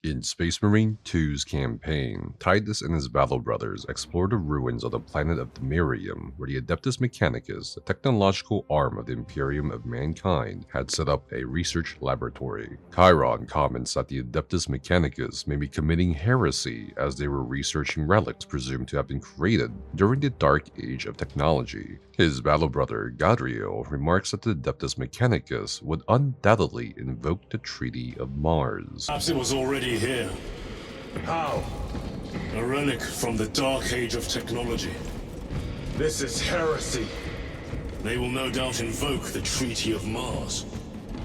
In Space Marine 2's campaign, Titus and his battle brothers explore the ruins of the planet of Demirium, where the Adeptus Mechanicus, the technological arm of the Imperium of Mankind, had set up a research laboratory. Chiron comments that the Adeptus Mechanicus may be committing heresy as they were researching relics presumed to have been created during the Dark Age of technology. His battle brother, Gadriel, remarks that the Adeptus Mechanicus would undoubtedly invoke the Treaty of Mars. Perhaps it was already here. How? A relic from the Dark Age of technology. This is heresy. They will no doubt invoke the Treaty of Mars.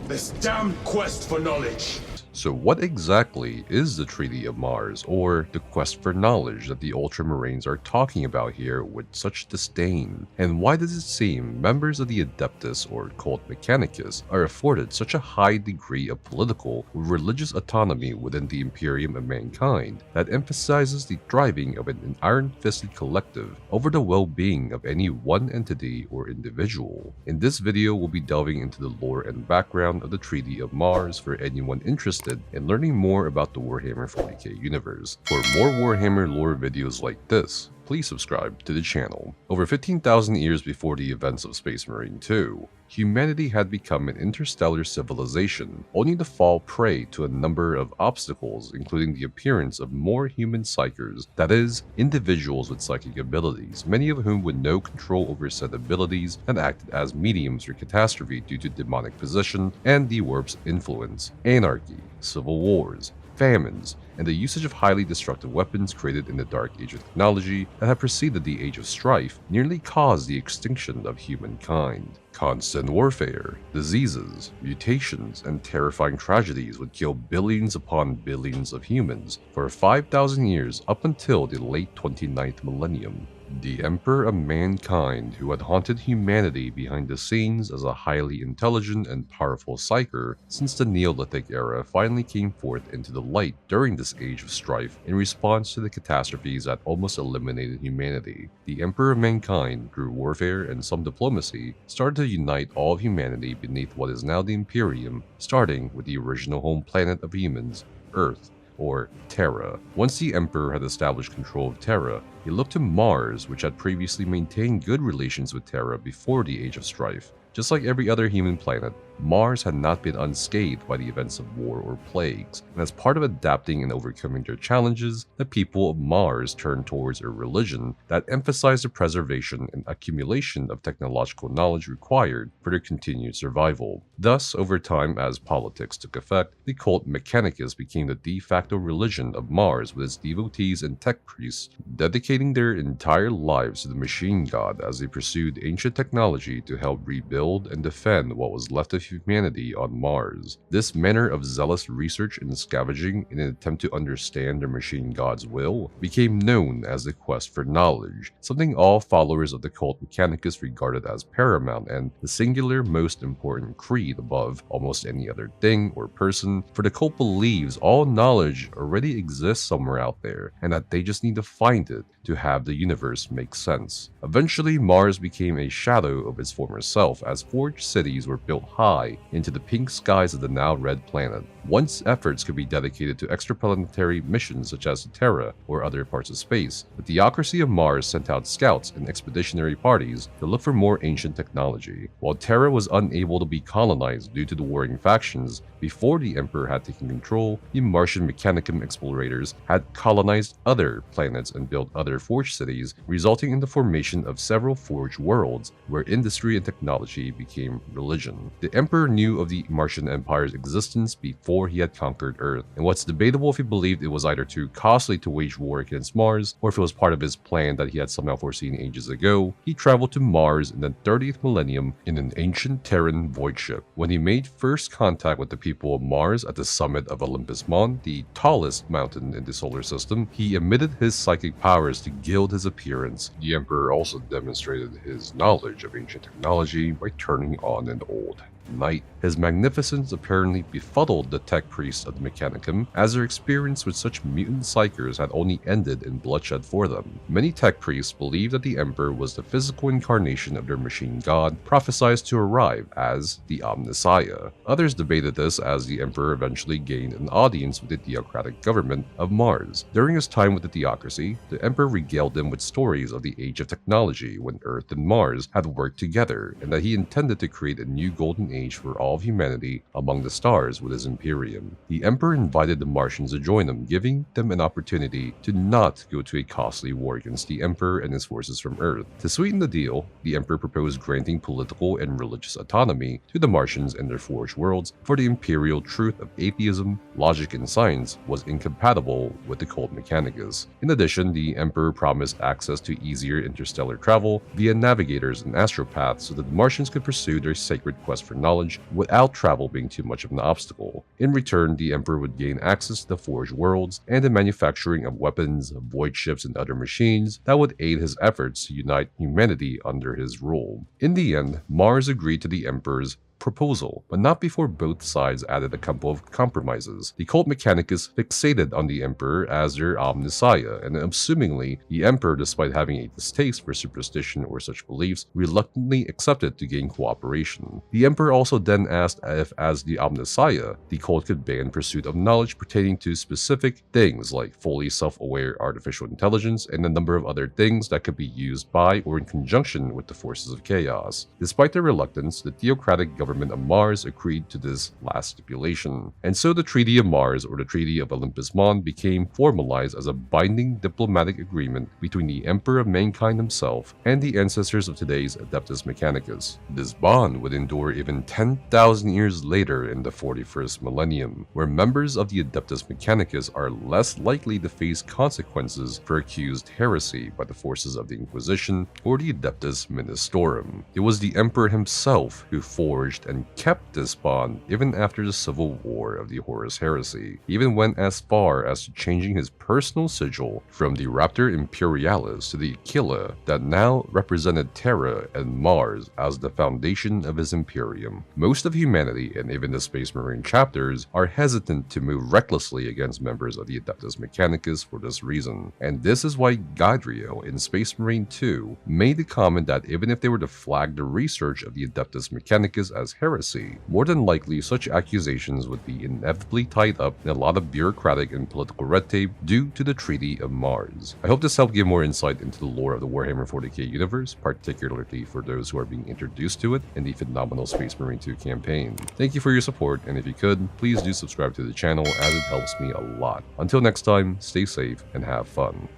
This damned quest for knowledge. So what exactly is the Treaty of Mars, or the quest for knowledge that the Ultramarines are talking about here with such disdain? And why does it seem members of the Adeptus or Cult Mechanicus are afforded such a high degree of political or religious autonomy within the Imperium of Mankind that emphasizes the thriving of an iron-fisted collective over the well-being of any one entity or individual? In this video, we'll be delving into the lore and background of the Treaty of Mars for anyone interested in learning more about the Warhammer 40k universe. For more Warhammer lore videos like this, please subscribe to the channel. Over 15,000 years before the events of Space Marine 2, humanity had become an interstellar civilization, only to fall prey to a number of obstacles, including the appearance of more human psychers, that is, individuals with psychic abilities, many of whom with no control over said abilities and acted as mediums for catastrophe due to demonic possession and the warp's influence, anarchy, civil wars, famines, and the usage of highly destructive weapons created in the Dark Age of technology that had preceded the Age of Strife nearly caused the extinction of humankind. Constant warfare, diseases, mutations, and terrifying tragedies would kill billions upon billions of humans for 5,000 years up until the late 29th millennium. The Emperor of Mankind, who had haunted humanity behind the scenes as a highly intelligent and powerful psyker since the Neolithic era, finally came forth into the light during this age of strife in response to the catastrophes that almost eliminated humanity. The Emperor of Mankind, through warfare and some diplomacy, started to unite all of humanity beneath what is now the Imperium, starting with the original home planet of humans, Earth, or Terra. Once the Emperor had established control of Terra, he looked to Mars, which had previously maintained good relations with Terra before the Age of Strife. Just like every other human planet, Mars had not been unscathed by the events of war or plagues, and as part of adapting and overcoming their challenges, the people of Mars turned towards a religion that emphasized the preservation and accumulation of technological knowledge required for their continued survival. Thus, over time, as politics took effect, the cult Mechanicus became the de facto religion of Mars, with its devotees and tech priests dedicating their entire lives to the machine god as they pursued ancient technology to help rebuild and defend what was left of humanity on Mars. This manner of zealous research and scavenging in an attempt to understand their machine god's will became known as the quest for knowledge, something all followers of the cult Mechanicus regarded as paramount and the singular most important creed above almost any other thing or person, for the cult believes all knowledge already exists somewhere out there and that they just need to find it to have the universe make sense. Eventually, Mars became a shadow of its former self as forged cities were built high into the pink skies of the now red planet. Once efforts could be dedicated to extraplanetary missions such as to Terra or other parts of space, the theocracy of Mars sent out scouts and expeditionary parties to look for more ancient technology. While Terra was unable to be colonized due to the warring factions, before the Emperor had taken control, the Martian Mechanicum explorators had colonized other planets and built other forged cities, resulting in the formation of several forged worlds where industry and technology became religion. The Emperor knew of the Martian Empire's existence before he had conquered Earth, and what's debatable if he believed it was either too costly to wage war against Mars or if it was part of his plan that he had somehow foreseen ages ago. He traveled to Mars in the 30th millennium in an ancient Terran void ship. When he made first contact with the people of Mars at the summit of Olympus Mons, the tallest mountain in the solar system, he emitted his psychic powers to gild his appearance. The Emperor also demonstrated his knowledge of ancient technology by turning on an old night. His magnificence apparently befuddled the tech priests of the Mechanicum, as their experience with such mutant psychers had only ended in bloodshed for them. Many tech priests believed that the Emperor was the physical incarnation of their machine god, prophesied to arrive as the ApoAlaia. Others debated this as the Emperor eventually gained an audience with the theocratic government of Mars. During his time with the theocracy, the Emperor regaled them with stories of the age of technology when Earth and Mars had worked together, and that he intended to create a new golden age for all of humanity among the stars with his Imperium. The Emperor invited the Martians to join him, giving them an opportunity to not go to a costly war against the Emperor and his forces from Earth. To sweeten the deal, the Emperor proposed granting political and religious autonomy to the Martians and their forged worlds, for the imperial truth of atheism, logic, and science was incompatible with the cult Mechanicus. In addition, the Emperor promised access to easier interstellar travel via navigators and astropaths so that the Martians could pursue their sacred quest for knowledge without travel being too much of an obstacle. In return, the Emperor would gain access to the forged worlds and the manufacturing of weapons, void ships, and other machines that would aid his efforts to unite humanity under his rule. In the end, Mars agreed to the Emperor's proposal, but not before both sides added a couple of compromises. The cult Mechanicus fixated on the Emperor as their ApoAlaia, and assumingly, the Emperor, despite having a distaste for superstition or such beliefs, reluctantly accepted to gain cooperation. The Emperor also then asked if, as the ApoAlaia, the cult could ban pursuit of knowledge pertaining to specific things like fully self-aware artificial intelligence and a number of other things that could be used by or in conjunction with the forces of chaos. Despite their reluctance, the theocratic government of Mars agreed to this last stipulation, and so the Treaty of Mars, or the Treaty of Olympus Mons, became formalized as a binding diplomatic agreement between the Emperor of Mankind himself and the ancestors of today's Adeptus Mechanicus. This bond would endure even 10,000 years later in the 41st millennium, where members of the Adeptus Mechanicus are less likely to face consequences for accused heresy by the forces of the Inquisition or the Adeptus Ministorum. It was the Emperor himself who forged and kept this bond even after the civil war of the Horus Heresy, even went as far as to changing his personal sigil from the Raptor Imperialis to the Aquila that now represented Terra and Mars as the foundation of his Imperium. Most of humanity, and even the Space Marine chapters, are hesitant to move recklessly against members of the Adeptus Mechanicus for this reason, and this is why Gaidrio in Space Marine 2 made the comment that even if they were to flag the research of the Adeptus Mechanicus as heresy, more than likely such accusations would be inevitably tied up in a lot of bureaucratic and political red tape due to the Treaty of Mars. I hope this helped give more insight into the lore of the Warhammer 40k universe, particularly for those who are being introduced to it in the phenomenal Space Marine 2 campaign. Thank you for your support, and if you could, please do subscribe to the channel as it helps me a lot. Until next time, stay safe and have fun.